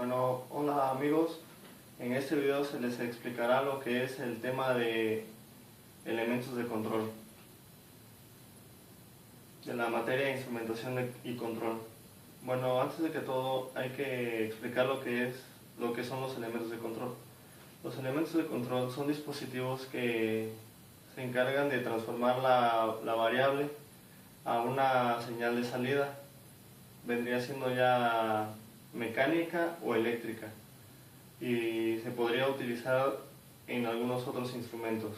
Bueno, hola amigos, en este video se les explicará lo que es el tema de elementos de control, de la materia de instrumentación y control. Bueno, antes de que todo hay que explicar lo que son los elementos de control. Los elementos de control son dispositivos que se encargan de transformar la variable a una señal de salida. Vendría siendo ya mecánica o eléctrica y se podría utilizar en algunos otros instrumentos.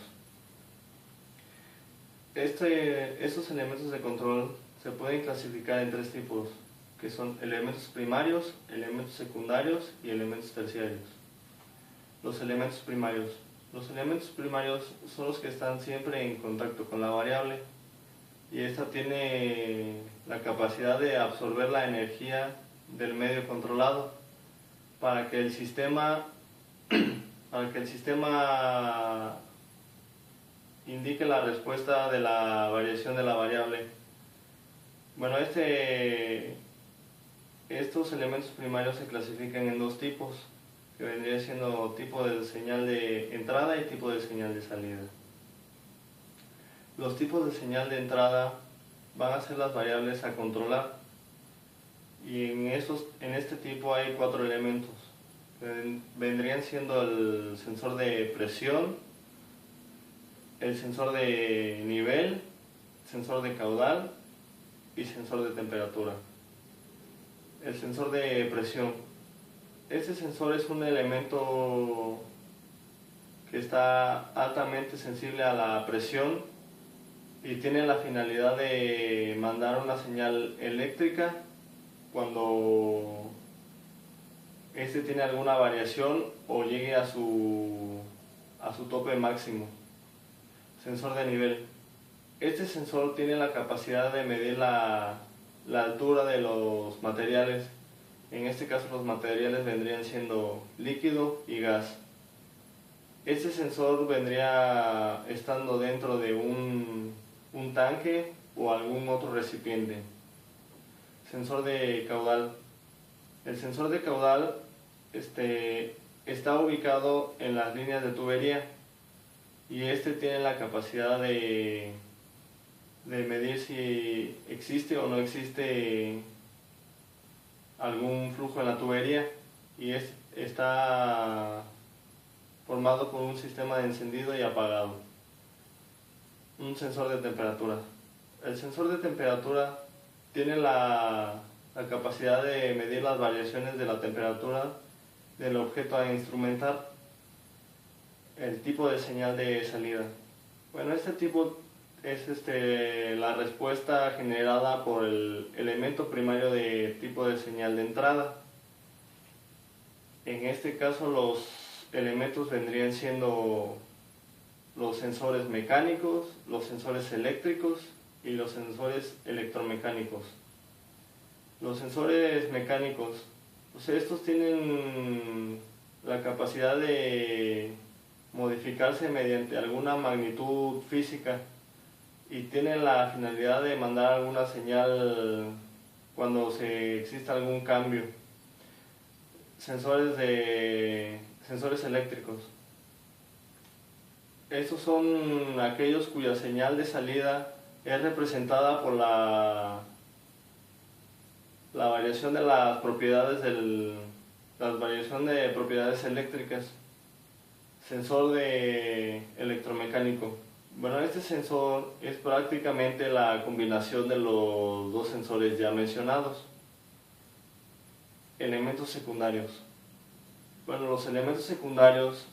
Estos elementos de control se pueden clasificar en tres tipos, que son elementos primarios, elementos secundarios y elementos terciarios. Los elementos primarios. Los elementos primarios son los que están siempre en contacto con la variable y esta tiene la capacidad de absorber la energía del medio controlado para que el sistema indique la respuesta de la variación de la variable. Bueno, estos elementos primarios se clasifican en dos tipos, que vendría siendo tipo de señal de entrada y tipo de señal de salida. Los tipos de señal de entrada van a ser las variables a controlar y en este tipo hay cuatro elementos, que vendrían siendo el sensor de presión, el sensor de nivel, sensor de caudal y sensor de temperatura. El sensor de presión. Este sensor es un elemento que está altamente sensible a la presión y tiene la finalidad de mandar una señal eléctrica cuando este tiene alguna variación o llegue a su tope máximo. Sensor de nivel. Este sensor tiene la capacidad de medir la altura de los materiales. En este caso los materiales vendrían siendo líquido y gas. Este sensor vendría estando dentro de un tanque o algún otro recipiente. Sensor de caudal. El sensor de caudal está ubicado en las líneas de tubería y tiene la capacidad de medir si existe o no existe algún flujo en la tubería y está formado por un sistema de encendido y apagado. Un sensor de temperatura. El sensor de temperatura tiene la capacidad de medir las variaciones de la temperatura del objeto a instrumentar. El tipo de señal de salida. Bueno, este tipo es la respuesta generada por el elemento primario de tipo de señal de entrada. En este caso los elementos vendrían siendo los sensores mecánicos, los sensores eléctricos y los sensores electromecánicos. Los sensores mecánicos, pues estos tienen la capacidad de modificarse mediante alguna magnitud física y tienen la finalidad de mandar alguna señal cuando exista algún cambio. Sensores eléctricos. Estos son aquellos cuya señal de salida es representada por la variación de las propiedades de propiedades eléctricas. Sensor de electromecánico. Bueno, este sensor es prácticamente la combinación de los dos sensores ya mencionados. Elementos secundarios. Bueno, los elementos secundarios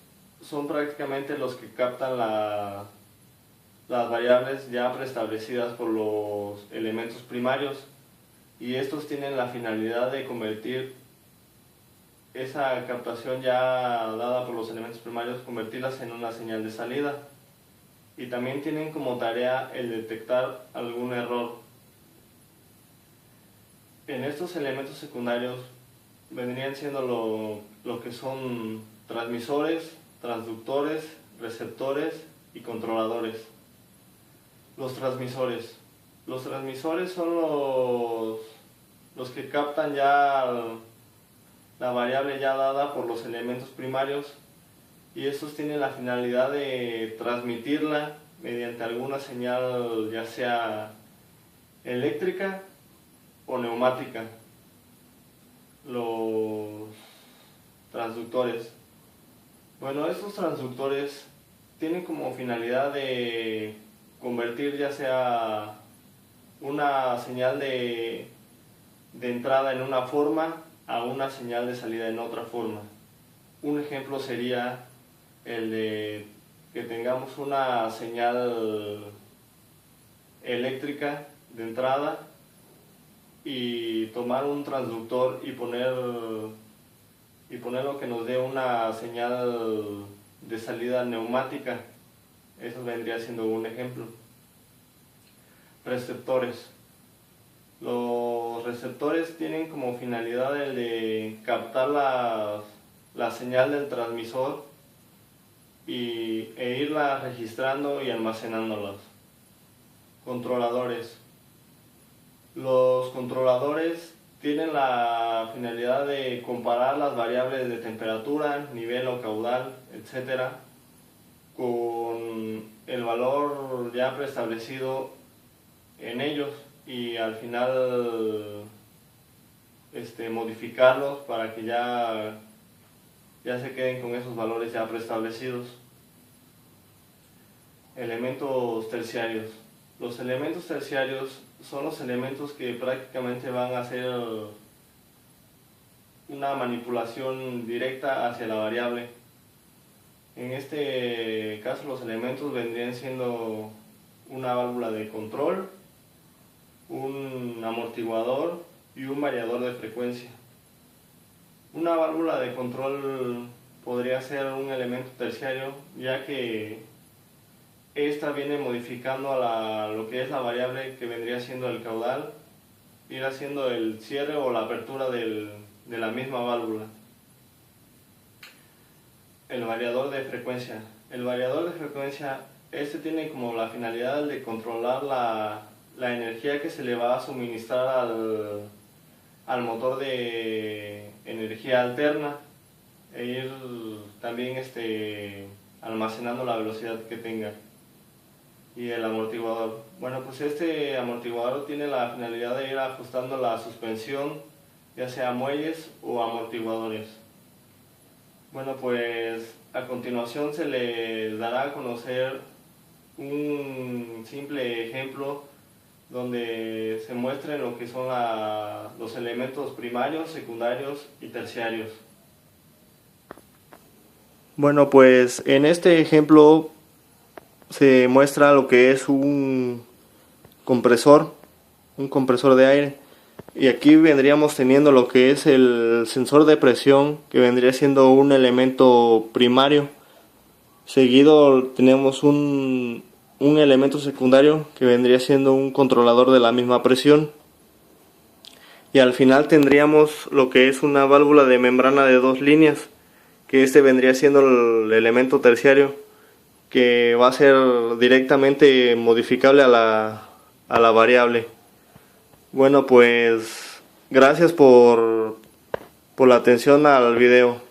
son prácticamente los que captan las variables ya preestablecidas por los elementos primarios y estos tienen la finalidad de convertir esa captación ya dada por los elementos primarios, convertirlas en una señal de salida y también tienen como tarea el detectar algún error. En estos elementos secundarios vendrían siendo lo que son transmisores, transductores, receptores y controladores. Los transmisores. Los transmisores son los que captan ya la variable ya dada por los elementos primarios, y estos tienen la finalidad de transmitirla mediante alguna señal, ya sea eléctrica o neumática. Los transductores. Bueno, estos transductores tienen como finalidad de convertir ya sea una señal de entrada en una forma a una señal de salida en otra forma. Un ejemplo sería el de que tengamos una señal eléctrica de entrada y tomar un transductor y poner lo que nos dé una señal de salida neumática. Eso vendría siendo un ejemplo. Receptores. Los receptores tienen como finalidad el de captar la señal del transmisor e irla registrando y almacenándolas. Controladores. Los controladores tienen la finalidad de comparar las variables de temperatura, nivel o caudal, etc., con el valor ya preestablecido en ellos, y al final modificarlos para que ya se queden con esos valores ya preestablecidos. Elementos terciarios. Los elementos terciarios son los elementos que prácticamente van a hacer una manipulación directa hacia la variable. En este caso los elementos vendrían siendo una válvula de control, un amortiguador y un variador de frecuencia. Una válvula de control podría ser un elemento terciario, ya que esta viene modificando lo que es la variable que vendría siendo el caudal, ir haciendo el cierre o la apertura de la misma válvula. El variador de frecuencia. El variador de frecuencia, tiene como la finalidad de controlar la energía que se le va a suministrar al motor de energía alterna, e ir también almacenando la velocidad que tenga. Y el amortiguador. Bueno, pues este amortiguador tiene la finalidad de ir ajustando la suspensión, ya sea muelles o amortiguadores. Bueno, pues a continuación se le dará a conocer un simple ejemplo donde se muestren lo que son los elementos primarios, secundarios y terciarios. Bueno, pues en este ejemplo se muestra lo que es un compresor de aire, y aquí vendríamos teniendo lo que es el sensor de presión, que vendría siendo un elemento primario. Seguido tenemos un elemento secundario que vendría siendo un controlador de la misma presión, y al final tendríamos lo que es una válvula de membrana de 2 líneas, que vendría siendo el elemento terciario, que va a ser directamente modificable a la variable. Bueno, pues gracias por la atención al video.